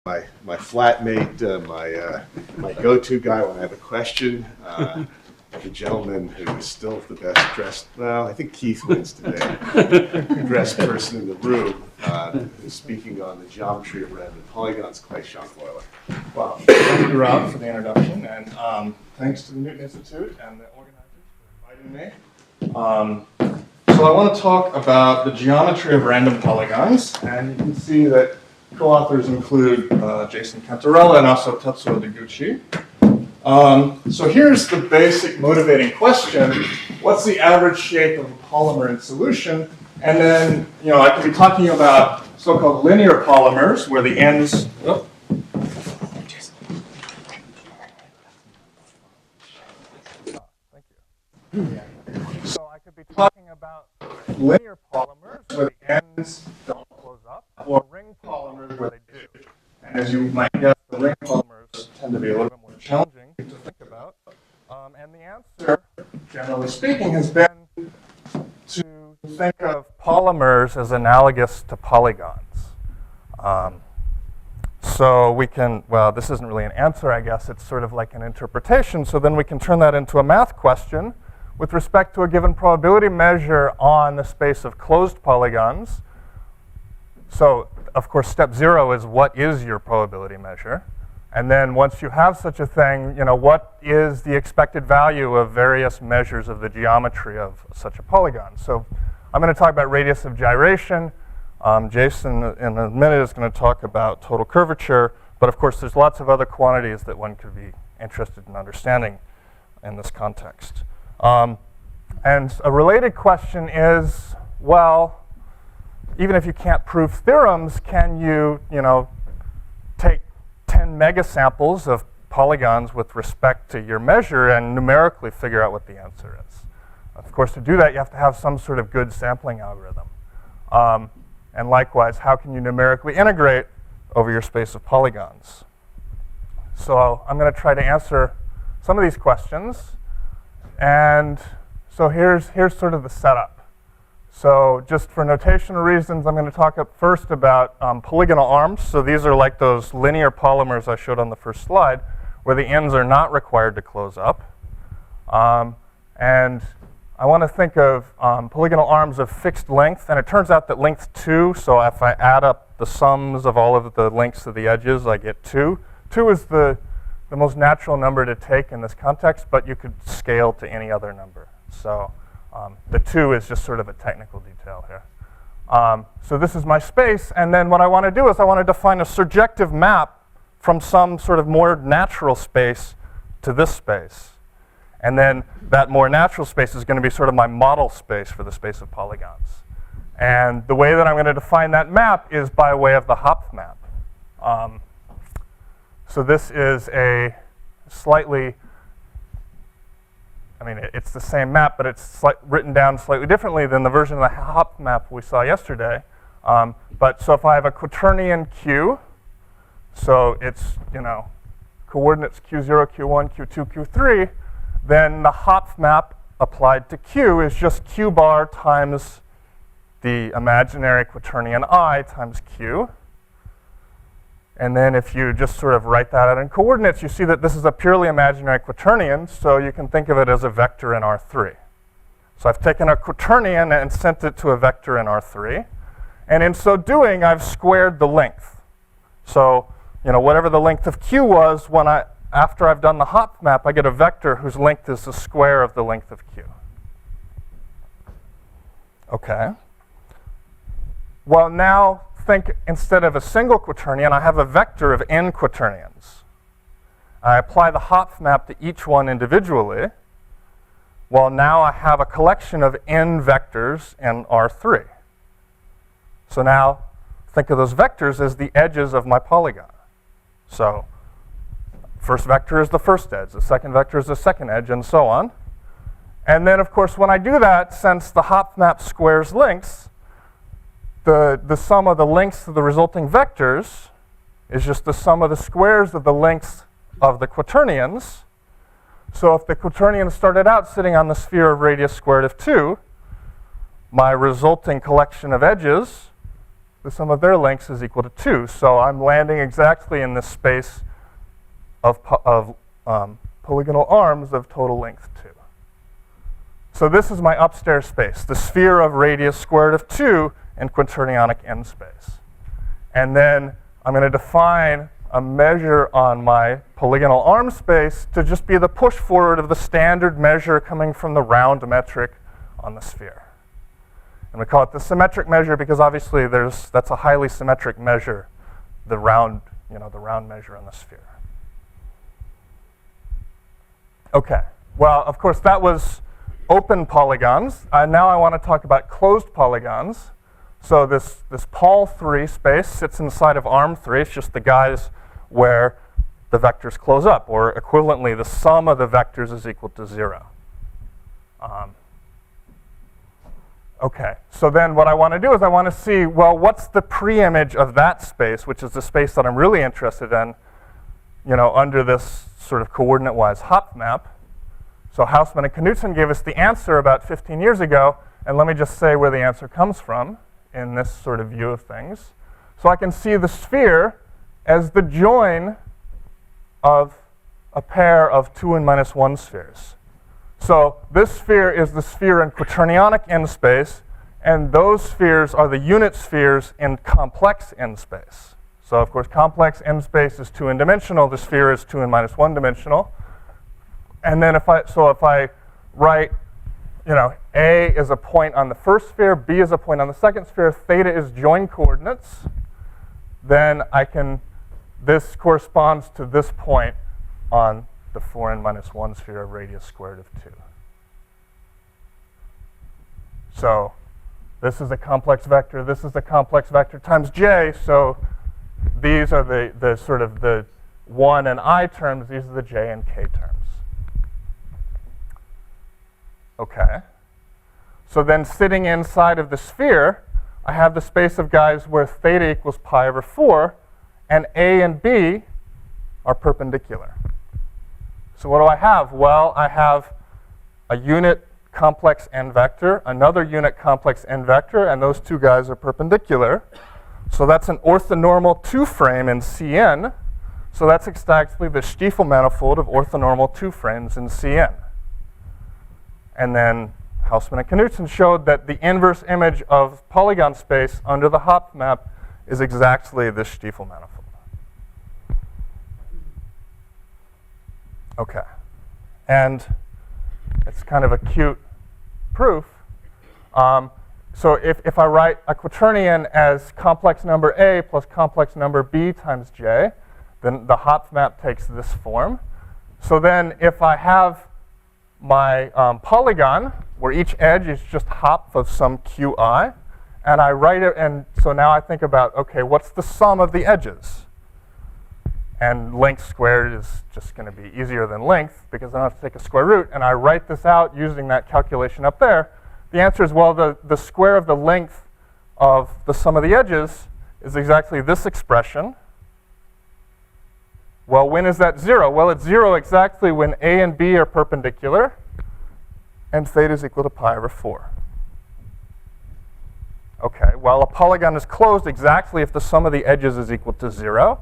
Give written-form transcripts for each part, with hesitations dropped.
my flatmate, my go-to guy when I have a question. The gentleman who is still the best dressed, well, I think Keith wins today, dressed person in the room, who's speaking on the geometry of random polygons, Clayton Shonkwiler. Well, thank you, Rob, for the introduction, and thanks to the Newton Institute and the organizers for inviting me. So I want to talk about the geometry of random polygons, and you can see that co-authors include Jason Cantarella and also Tetsuo Deguchi. So here's the basic motivating question: what's the average shape of a polymer in solution? And then, I can be talking about so-called linear polymers, where the ends. Oh. Thank you. So I could be talking about linear polymers where the ends don't close up, or ring polymers where they do. And as you might guess, the ring polymers tend to be a little bit more challenging to think about. And the answer, generally speaking, has been to think of polymers as analogous to polygons. So we can, well, this isn't really an answer, I guess. It's sort of like an interpretation. So then we can turn that into a math question with respect to a given probability measure on the space of closed polygons. So, of course, step 0 is what is your probability measure? And then once you have such a thing, what is the expected value of various measures of the geometry of such a polygon? So I'm going to talk about radius of gyration. Jason, in a minute, is going to talk about total curvature. But of course, there's lots of other quantities that one could be interested in understanding in this context. And a related question is, well, even if you can't prove theorems, can you, take 10 megasamples of polygons with respect to your measure and numerically figure out what the answer is? Of course, to do that, you have to have some sort of good sampling algorithm. And likewise, how can you numerically integrate over your space of polygons? So I'm going to try to answer some of these questions. And so here's sort of the setup. So just for notational reasons, I'm going to talk first about polygonal arms. So these are like those linear polymers I showed on the first slide, where the ends are not required to close up. And I want to think of polygonal arms of fixed length. And it turns out that length 2, so if I add up the sums of all of the lengths of the edges, I get 2. 2 is the most natural number to take in this context, but you could scale to any other number. So the 2 is just sort of a technical detail here. So this is my space, and then what I want to do is I want to define a surjective map from some sort of more natural space to this space. And then that more natural space is going to be sort of my model space for the space of polygons. And the way that I'm going to define that map is by way of the Hopf map. So this is a slightly, it's the same map, but it's written down slightly differently than the version of the Hopf map we saw yesterday. So if I have a quaternion Q, so it's, coordinates Q0, Q1, Q2, Q3, then the Hopf map applied to Q is just Q bar times the imaginary quaternion I times Q. And then if you just sort of write that out in coordinates, you see that this is a purely imaginary quaternion, so you can think of it as a vector in R3. So I've taken a quaternion and sent it to a vector in R3. And in so doing, I've squared the length. So, whatever the length of Q was, after I've done the Hopf map, I get a vector whose length is the square of the length of Q. Okay. Well, now think instead of a single quaternion, I have a vector of n quaternions. I apply the Hopf map to each one individually. Well, now I have a collection of n vectors in R3. So now think of those vectors as the edges of my polygon. So first vector is the first edge, the second vector is the second edge, and so on. And then, of course, when I do that, since the Hopf map squares lengths, the sum of the lengths of the resulting vectors is just the sum of the squares of the lengths of the quaternions. So if the quaternion started out sitting on the sphere of radius squared of 2, my resulting collection of edges the sum of their lengths is equal to 2. So I'm landing exactly in this space of polygonal arms of total length 2. So this is my upstairs space, the sphere of radius squared of 2 in quaternionic n space. And then I'm going to define a measure on my polygonal arm space to just be the push forward of the standard measure coming from the round metric on the sphere. And we call it the symmetric measure because obviously that's a highly symmetric measure, the round measure on the sphere. Okay, well, of course, that was open polygons. Now I want to talk about closed polygons. So this Pol 3 space sits inside of arm 3. It's just the guys where the vectors close up, or equivalently, the sum of the vectors is equal to 0. Okay, so then what I want to do is I want to see, well, what's the preimage of that space, which is the space that I'm really interested in, under this sort of coordinate-wise Hopf map. So Hausmann and Knudsen gave us the answer about 15 years ago, and let me just say where the answer comes from in this sort of view of things. So I can see the sphere as the join of a pair of 2 and minus 1 spheres. So this sphere is the sphere in quaternionic n space, and those spheres are the unit spheres in complex n space. So of course, complex n space is 2 n dimensional. The sphere is 2 n minus 1 dimensional. And then if I write, A is a point on the first sphere, B is a point on the second sphere, theta is join coordinates, then this corresponds to this point on the 4n minus 1 sphere of radius squared of 2. So this is a complex vector, this is a complex vector times j, so these are the sort of the 1 and I terms, these are the j and k terms. Okay. So then sitting inside of the sphere, I have the space of guys where theta equals pi over 4, and A and B are perpendicular. So what do I have? Well, I have a unit complex n vector, another unit complex n vector, and those two guys are perpendicular. So that's an orthonormal 2-frame in Cn. So that's exactly the Stiefel manifold of orthonormal 2 frames in Cn. And then Hausmann and Knudsen showed that the inverse image of polygon space under the Hopf map is exactly this Stiefel manifold. Okay. And it's kind of a cute proof. So if I write a quaternion as complex number A plus complex number B times J, then the Hopf map takes this form. So then if I have my polygon, where each edge is just Hopf of some qi, and I write it, and so now I think about, okay, what's the sum of the edges? And length squared is just going to be easier than length, because I don't have to take a square root, and I write this out using that calculation up there. The answer is, well, the square of the length of the sum of the edges is exactly this expression. Well, when is that 0? Well, it's 0 exactly when A and B are perpendicular, and theta is equal to pi over 4. Okay, well, a polygon is closed exactly if the sum of the edges is equal to 0.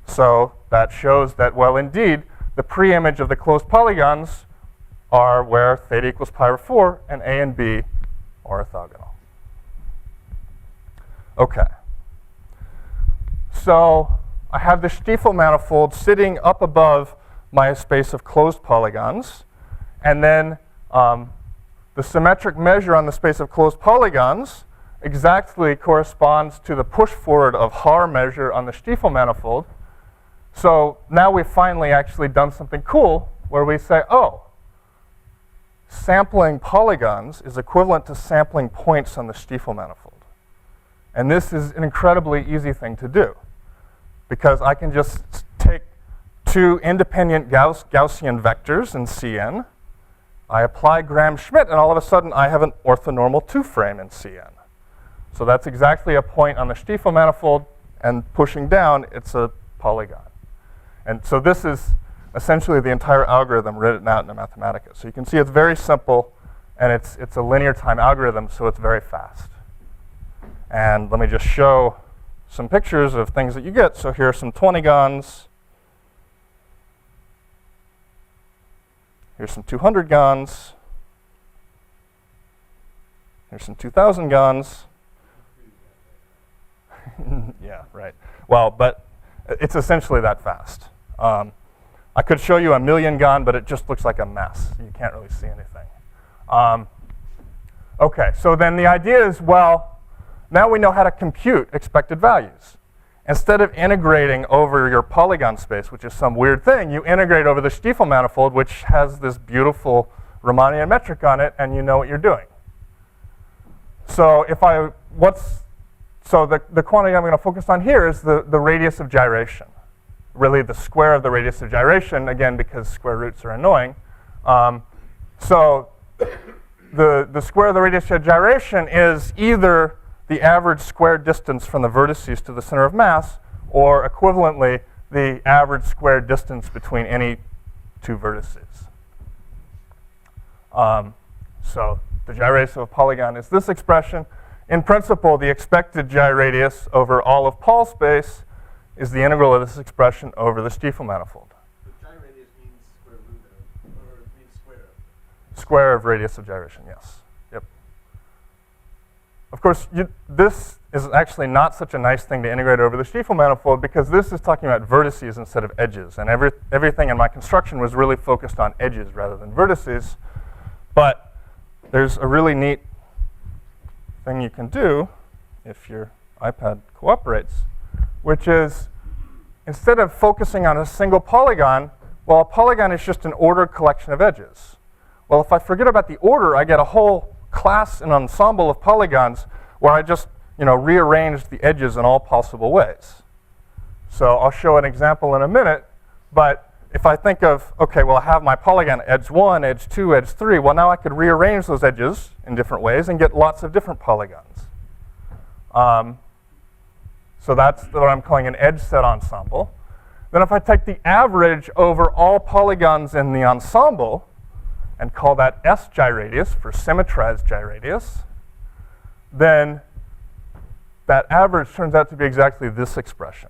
So that shows that, well, indeed, the preimage of the closed polygons are where theta equals pi over 4, and A and B are orthogonal. Okay. So I have the Stiefel manifold sitting up above my space of closed polygons. And then the symmetric measure on the space of closed polygons exactly corresponds to the push forward of Haar measure on the Stiefel manifold. So now we've finally actually done something cool where we say, oh, sampling polygons is equivalent to sampling points on the Stiefel manifold. And this is an incredibly easy thing to do, because I can just take two independent Gaussian vectors in Cn, I apply Gram-Schmidt, and all of a sudden I have an orthonormal 2-frame in Cn. So that's exactly a point on the Stiefel manifold, and pushing down, it's a polygon. And so this is essentially the entire algorithm written out in a Mathematica. So you can see it's very simple, and it's a linear time algorithm, so it's very fast. And let me just show some pictures of things that you get. So here are some 20 gons. Here's some 200 gons. Here's some 2,000 gons. Yeah, right. Well, but it's essentially that fast. I could show you a million gon, but it just looks like a mess. You can't really see anything. OK, so then the idea is, well, now we know how to compute expected values. Instead of integrating over your polygon space, which is some weird thing, you integrate over the Stiefel manifold, which has this beautiful Riemannian metric on it, and you know what you're doing. So the quantity I'm going to focus on here is the radius of gyration. Really the square of the radius of gyration, again, because square roots are annoying. So the square of the radius of gyration is either the average squared distance from the vertices to the center of mass, or equivalently, the average squared distance between any two vertices. So the gyradius of a polygon is this expression. In principle, the expected gyradius over all of Paul space is the integral of this expression over the Stiefel manifold. But gyradius means square root of, or it means square of. Square of radius of gyration, yes. Yep. Of course, this is actually not such a nice thing to integrate over the Stiefel manifold, because this is talking about vertices instead of edges. And everything in my construction was really focused on edges rather than vertices. But there's a really neat thing you can do if your iPad cooperates, which is instead of focusing on a single polygon, well, a polygon is just an ordered collection of edges. Well, if I forget about the order, I get a whole class, an ensemble of polygons where I just rearrange the edges in all possible ways. So I'll show an example in a minute, but if I think of, OK, well, I have my polygon edge 1, edge 2, edge 3. Well, now I could rearrange those edges in different ways and get lots of different polygons. So that's what I'm calling an edge set ensemble. Then if I take the average over all polygons in the ensemble and call that S gyradius for symmetrized gyradius, then that average turns out to be exactly this expression.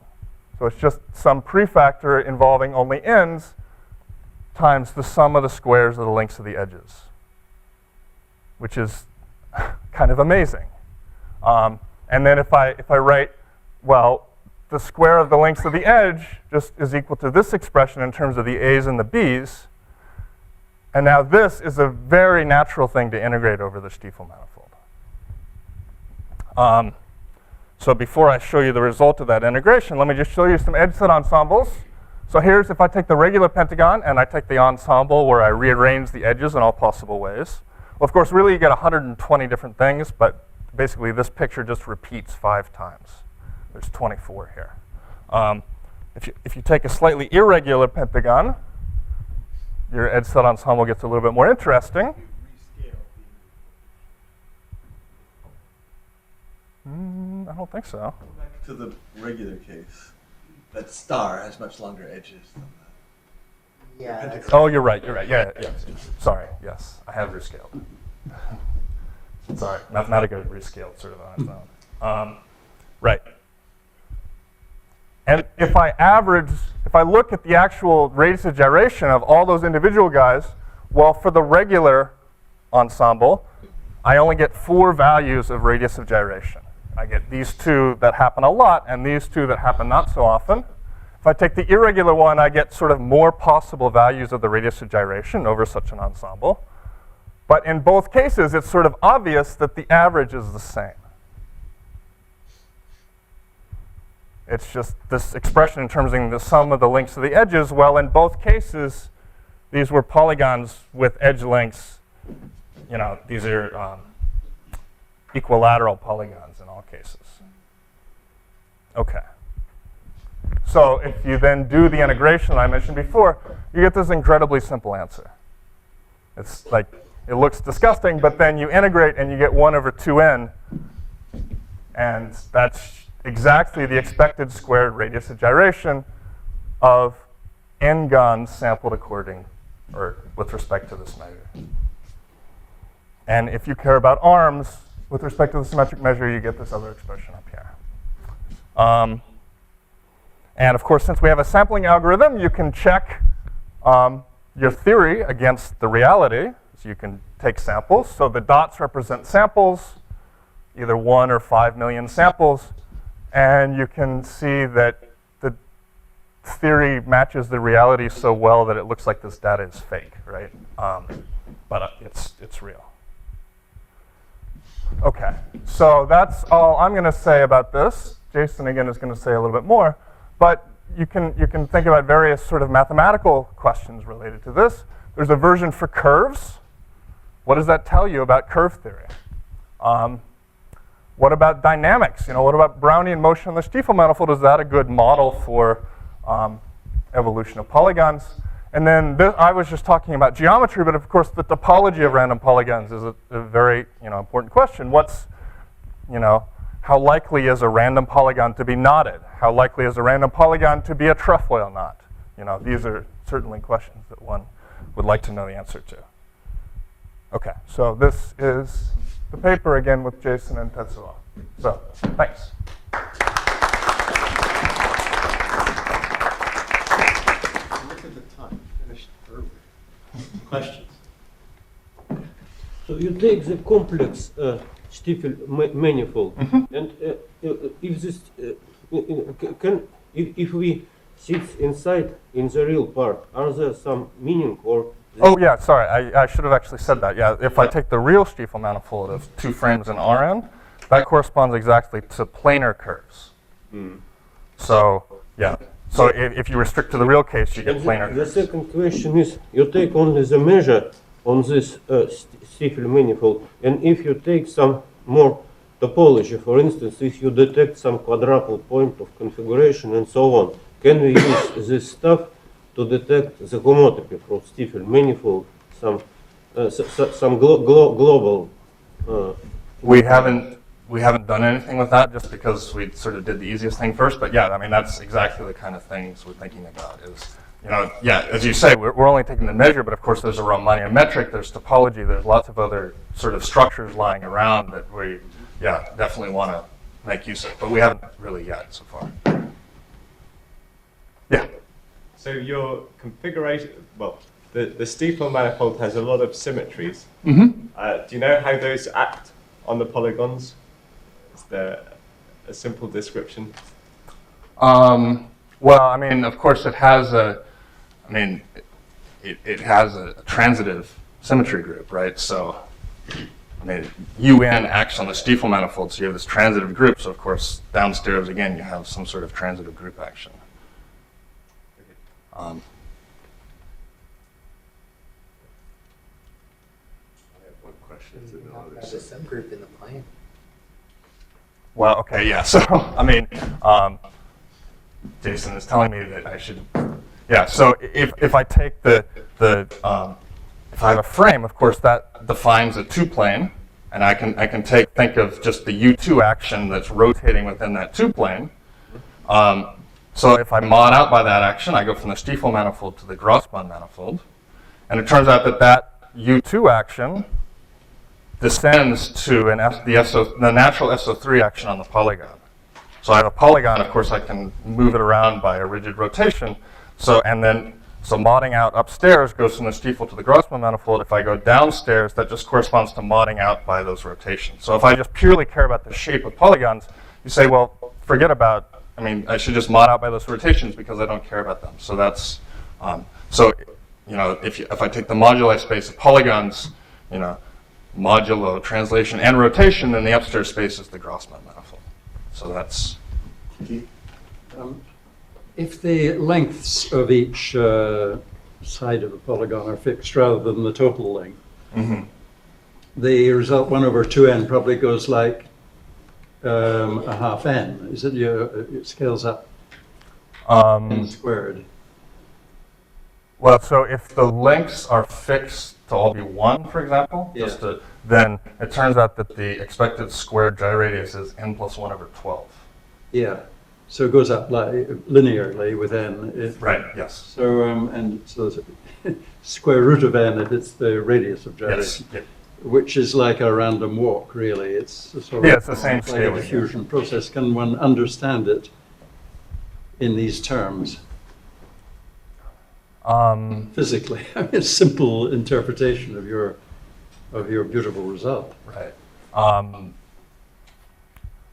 So it's just some prefactor involving only ends times the sum of the squares of the lengths of the edges, which is kind of amazing. And then if I write, well, the square of the lengths of the edge just is equal to this expression in terms of the A's and the B's. And now this is a very natural thing to integrate over the Stiefel manifold. So before I show you the result of that integration, let me just show you some edge set ensembles. So here's if I take the regular pentagon and I take the ensemble where I rearrange the edges in all possible ways. Well, of course, really you get 120 different things, but basically this picture just repeats 5 times. There's 24 here. If you take a slightly irregular pentagon, your edge set ensemble gets a little bit more interesting. I don't think so. Go back to the regular case. That star has much longer edges than that. Yeah. that's- Oh, you're right. Yeah. Sorry. Yes, I have rescaled. Sorry, Mathematica rescaled sort of on its own. Right. And if I look at the actual radius of gyration of all those individual guys, well, for the regular ensemble, I only get 4 values of radius of gyration. I get these 2 that happen a lot and these 2 that happen not so often. If I take the irregular one, I get sort of more possible values of the radius of gyration over such an ensemble. But in both cases, it's sort of obvious that the average is the same. It's just this expression in terms of the sum of the lengths of the edges. Well, in both cases, these were polygons with edge lengths. These are equilateral polygons in all cases. OK. So if you then do the integration that I mentioned before, you get this incredibly simple answer. It's like, it looks disgusting, but then you integrate and you get 1 over 2n. And that's exactly the expected squared radius of gyration of n gons sampled according, or with respect to this measure. And if you care about arms, with respect to the symmetric measure, you get this other expression up here. And of course, since we have a sampling algorithm, you can check your theory against the reality. So you can take samples. So the dots represent samples, either 1 or 5 million samples. And you can see that the theory matches the reality so well that it looks like this data is fake, right? But it's real. OK, so that's all I'm going to say about this. Jason, again, is going to say a little bit more. But you can think about various sort of mathematical questions related to this. There's a version for curves. What does that tell you about curve theory? What about dynamics? What about Brownian motion in the Stiefel manifold? Is that a good model for evolution of polygons? And then I was just talking about geometry, but of course the topology of random polygons is a very important question. How likely is a random polygon to be knotted? How likely is a random polygon to be a trefoil knot? These are certainly questions that one would like to know the answer to. OK, so this is the paper again with Jason and Tetsuo. So, thanks. Look at the time. Finished early. Questions? So you take the complex Stiefel manifold, and if this if we sit inside in the real part, are there some meaning or? Oh yeah, sorry, I should have actually said that. Yeah, if I take the real Stiefel manifold of 2 frames in Rn, that corresponds exactly to planar curves. So yeah, so if you restrict to the real case, you get planar curves. The second question is, you take only the measure on this Stiefel manifold, and if you take some more topology, for instance, if you detect some quadruple point of configuration and so on, can we use this stuff to detect the homotopy from Stiefel manifold, some global? We haven't done anything with that just because we sort of did the easiest thing first. But yeah, I mean that's exactly the kind of things we're thinking about. Is yeah, as you say, we're only taking the measure, but of course there's a Riemannian metric, there's topology, there's lots of other sort of structures lying around that we definitely want to make use of, but we haven't really yet so far. Yeah. So your configuration, well, the Stiefel manifold has a lot of symmetries. Do you know how those act on the polygons? Is there a simple description? Well, I mean, of course, it has it has a transitive symmetry group, right? So, I mean, UN acts on the Stiefel manifold, so you have this transitive group. So, of course, downstairs again, you have some sort of transitive group action. I have one question. There's a subgroup in the plane. Well, okay, yeah. So, I mean, Jason is telling me that I should. Yeah. So if I take if I have a frame, of course, that defines a 2-plane, and I can think of just the U2 action that's rotating within that 2-plane. So if I mod out by that action, I go from the Stiefel manifold to the Grossmann manifold, and it turns out that U2 action descends to the natural SO3 action on the polygon. So I have a polygon, of course I can move it around by a rigid rotation. So modding out upstairs goes from the Stiefel to the Grossmann manifold. If I go downstairs, that just corresponds to modding out by those rotations. So if I just purely care about the shape of polygons, you say, well, forget about, I should just mod out by those rotations because I don't care about them. So that's, if I take the moduli space of polygons, modulo translation and rotation, then the upstairs space is the Grossmann manifold. So that's. If the lengths of each side of the polygon are fixed rather than the total length, the result 1/2n probably goes like a half n. Is it? It scales up n squared. Well, so if the lengths are fixed to all be 1, for example, then it turns out that the expected squared gyradius is n+1/12. Yeah. So it goes up like linearly with n. Right. Yes. So so square root of n if it's the radius of gyradius. Yes. Yeah. which is like a random walk, really. It's a sort Yeah, of it's the same like a scaling, yeah. diffusion process. Can one understand it in these terms physically? I mean, a simple interpretation of your beautiful result. Right.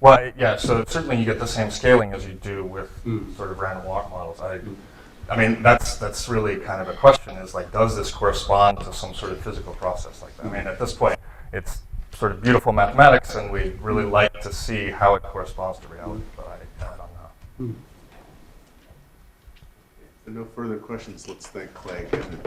Well, yeah, so certainly you get the same scaling as you do with sort of random walk models. I mean, that's really kind of a question, is like, does this correspond to some sort of physical process like that? I mean, at this point, it's sort of beautiful mathematics, and we really like to see how it corresponds to reality, but I don't know. If there are no further questions, let's thank Clay again.